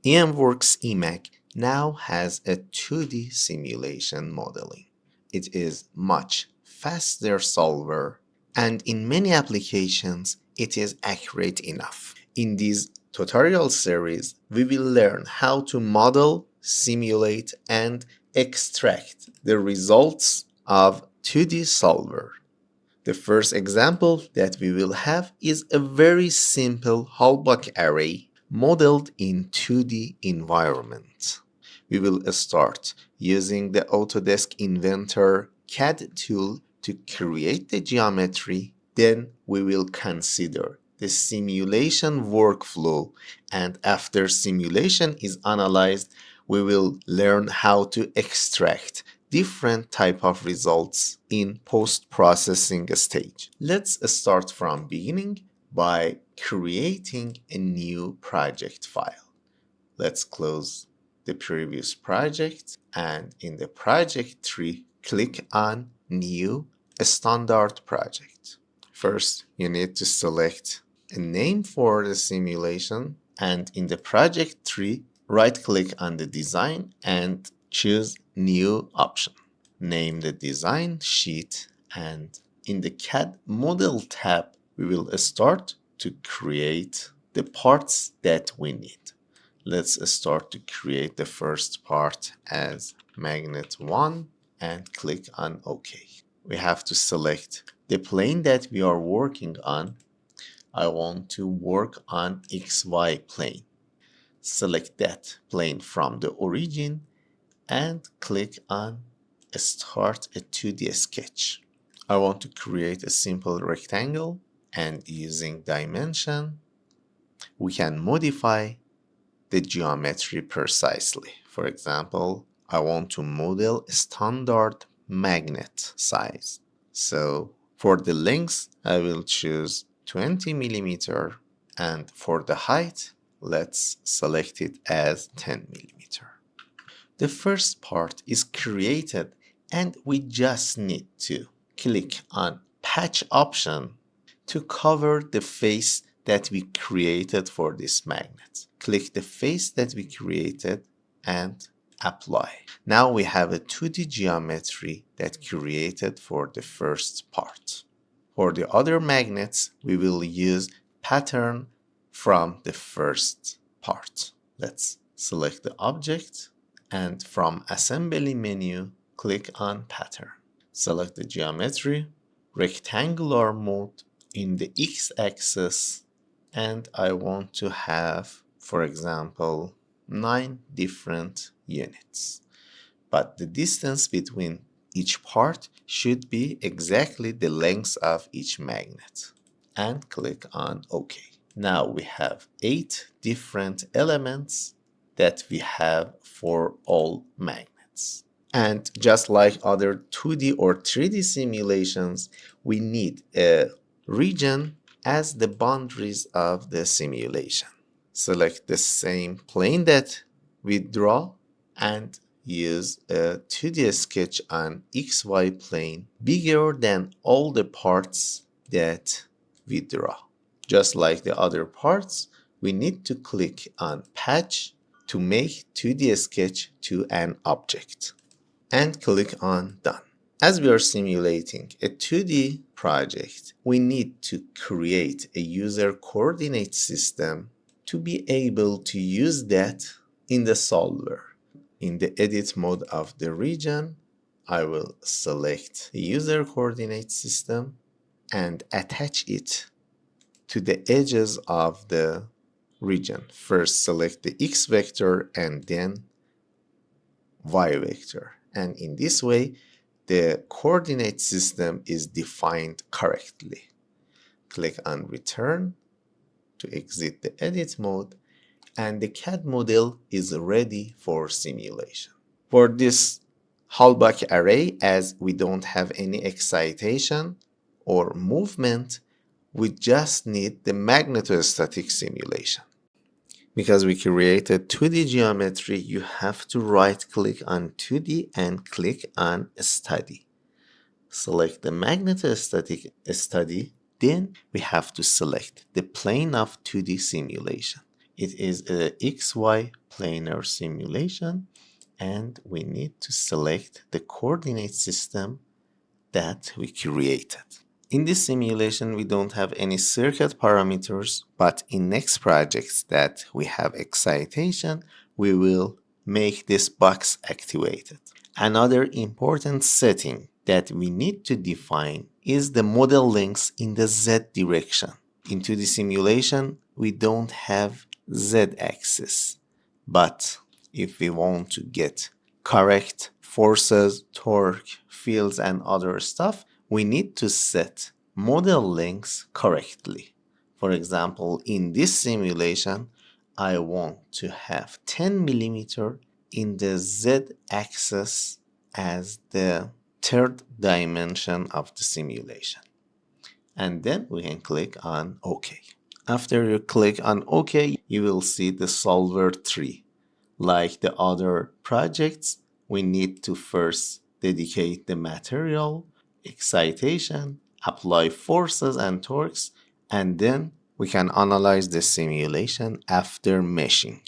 EMWorks EMAG now has a 2D simulation modeling. It is much faster solver, and in many applications it is accurate enough. In this tutorial series, we will learn how to model, simulate, and extract the results of 2D solver. The first example that we will have is a very simple Halbach array modeled in 2D environment. We will start using the Autodesk Inventor CAD tool to create the geometry. Then we will consider the simulation workflow, and after simulation is analyzed, we will learn how to extract different type of results in post-processing stage. Let's start from beginning by creating a new project file. Let's close the previous project, and in the project tree, click on New Standard Project. First, you need to select a name for the simulation, and in the project tree, right-click on the design and choose New option. Name the design sheet, and in the CAD Model tab, we will start to create the parts that we need. Let's start to create the first part as Magnet 1 and click on OK. We have to select the plane that we are working on. I want to work on XY plane. Select that plane from the origin and click on Start a 2D sketch. I want to create a simple rectangle, and using dimension, we can modify the geometry precisely. For example, I want to model a standard magnet size. So for the length, I will choose 20 millimeter, and for the height, let's select it as 10 millimeter. The first part is created, and we just need to click on Patch option to cover the face that we created for this magnet. Click the face that we created and apply. Now we have a 2D geometry that created for the first part. For the other magnets, we will use pattern from the first part. Let's select the object, and from assembly menu, click on pattern. Select the geometry, rectangular mode in the x-axis, and I want to have, for example, 9 different units. But the distance between each part should be exactly the length of each magnet. And click on OK. Now we have 8 different elements that we have for all magnets. And just like other 2D or 3D simulations, we need a region as the boundaries of the simulation. Select the same plane that we draw and use a 2D sketch on XY plane bigger than all the parts that we draw. Just like the other parts, we need to click on Patch to make 2D sketch to an object and click on Done. As we are simulating a 2D project, we need to create a user coordinate system to be able to use that in the solver. In the edit mode of the region, I will select the user coordinate system and attach it to the edges of the region. First select the X vector and then Y vector. And in this way, the coordinate system is defined correctly. Click on Return to exit the edit mode, and the CAD model is ready for simulation. For this Halbach array, as we don't have any excitation or movement, we just need the magnetostatic simulation. Because we created 2D geometry, you have to right-click on 2D and click on Study. Select the magnetostatic study, then we have to select the plane of 2D simulation. It is a XY planar simulation, and we need to select the coordinate system that we created. In this simulation, we don't have any circuit parameters, but in next projects that we have excitation, we will make this box activated. Another important setting that we need to define is the model length in the Z direction. Into the simulation, we don't have Z axis, but if we want to get correct forces, torque, fields, and other stuff, we need to set model lengths correctly. For example, in this simulation, I want to have 10 millimeter in the Z axis as the third dimension of the simulation. And then we can click on OK. After you click on OK, you will see the solver tree. Like the other projects, we need to first dedicate the material, excitation, apply forces and torques, and then we can analyze the simulation after meshing.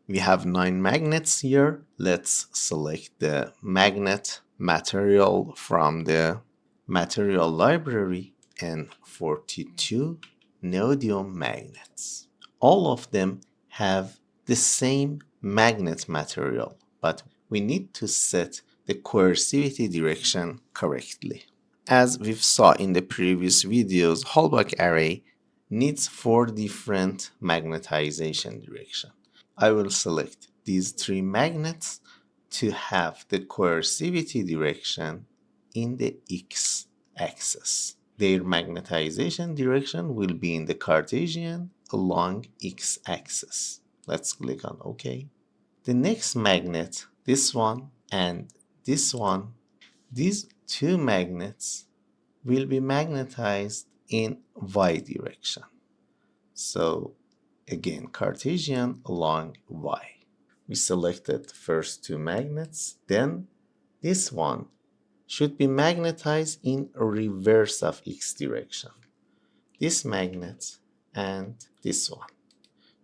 We have 9 magnets here. Let's select the magnet material from the material library and 42 neodymium magnets. All of them have the same magnet material, but we need to set the coercivity direction correctly. As we've saw in the previous videos, Halbach Array needs 4 different magnetization directions. I will select these 3 magnets to have the coercivity direction in the X axis. Their magnetization direction will be in the Cartesian along X axis. Let's click on OK. The next magnet, this one and this one, these 2 magnets will be magnetized in Y direction. So again, Cartesian along Y. We selected the first 2 magnets, then this one should be magnetized in reverse of X direction. This magnet and this one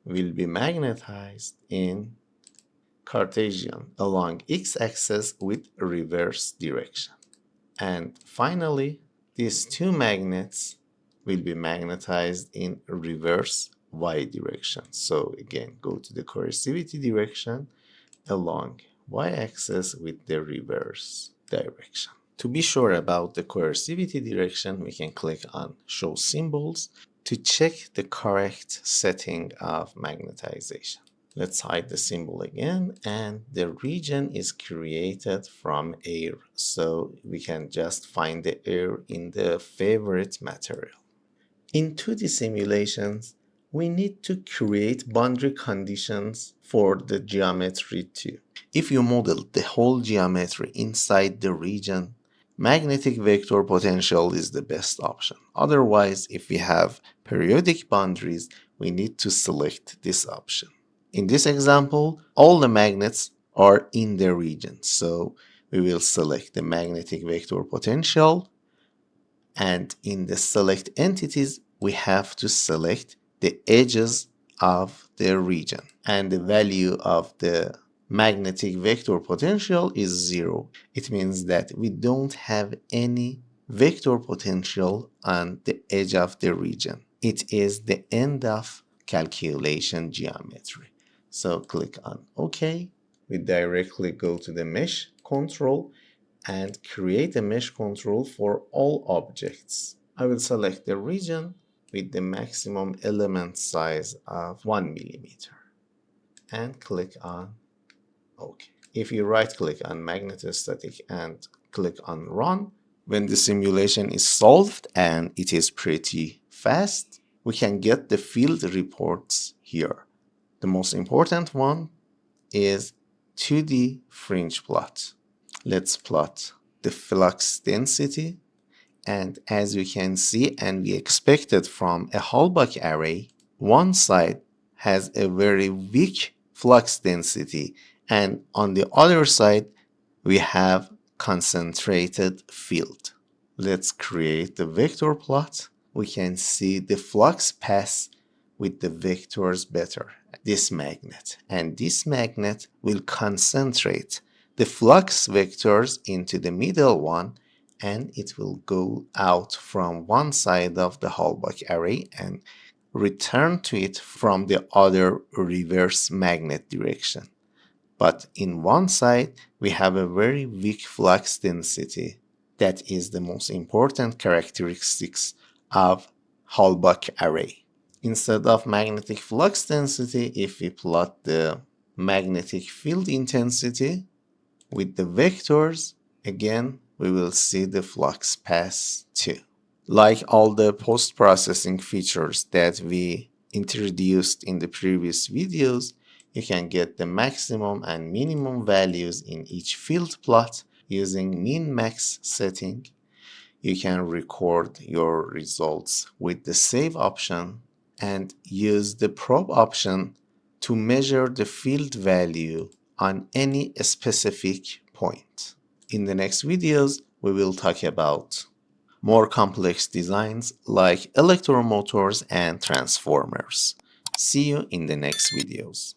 will be magnetized in Cartesian along X-axis with reverse direction. And finally, these 2 magnets will be magnetized in reverse Y direction. So again, go to the coercivity direction along Y-axis with the reverse direction. To be sure about the coercivity direction, we can click on Show Symbols to check the correct setting of magnetization. Let's hide the symbol again, and the region is created from air, so we can just find the air in the favorite material. In 2D simulations, we need to create boundary conditions for the geometry too. If you model the whole geometry inside the region, magnetic vector potential is the best option. Otherwise, if we have periodic boundaries, we need to select this option. In this example, all the magnets are in the region, so we will select the magnetic vector potential, and in the select entities, we have to select the edges of the region, and the value of the magnetic vector potential is 0. It means that we don't have any vector potential on the edge of the region. It is the end of calculation geometry. So click on OK. We directly go to the mesh control and create a mesh control for all objects. I will select the region with the maximum element size of 1 millimeter and click on OK. If you right click on Magnetostatic and click on Run, when the simulation is solved, and it is pretty fast, we can get the field reports here. The most important one is 2D fringe plot. Let's plot the flux density, and as you can see, and we expected from a Halbach array, one side has a very weak flux density, and on the other side we have concentrated field. Let's create the vector plot. We can see the flux path with the vectors better, this magnet. And this magnet will concentrate the flux vectors into the middle one, and it will go out from one side of the Halbach array and return to it from the other reverse magnet direction. But in one side, we have a very weak flux density. That is the most important characteristics of Halbach array. Instead of magnetic flux density, if we plot the magnetic field intensity with the vectors, again, we will see the flux path too. Like all the post-processing features that we introduced in the previous videos, you can get the maximum and minimum values in each field plot using min-max setting. You can record your results with the save option and use the probe option to measure the field value on any specific point. In the next videos, we will talk about more complex designs like electromotors and transformers. See you in the next videos.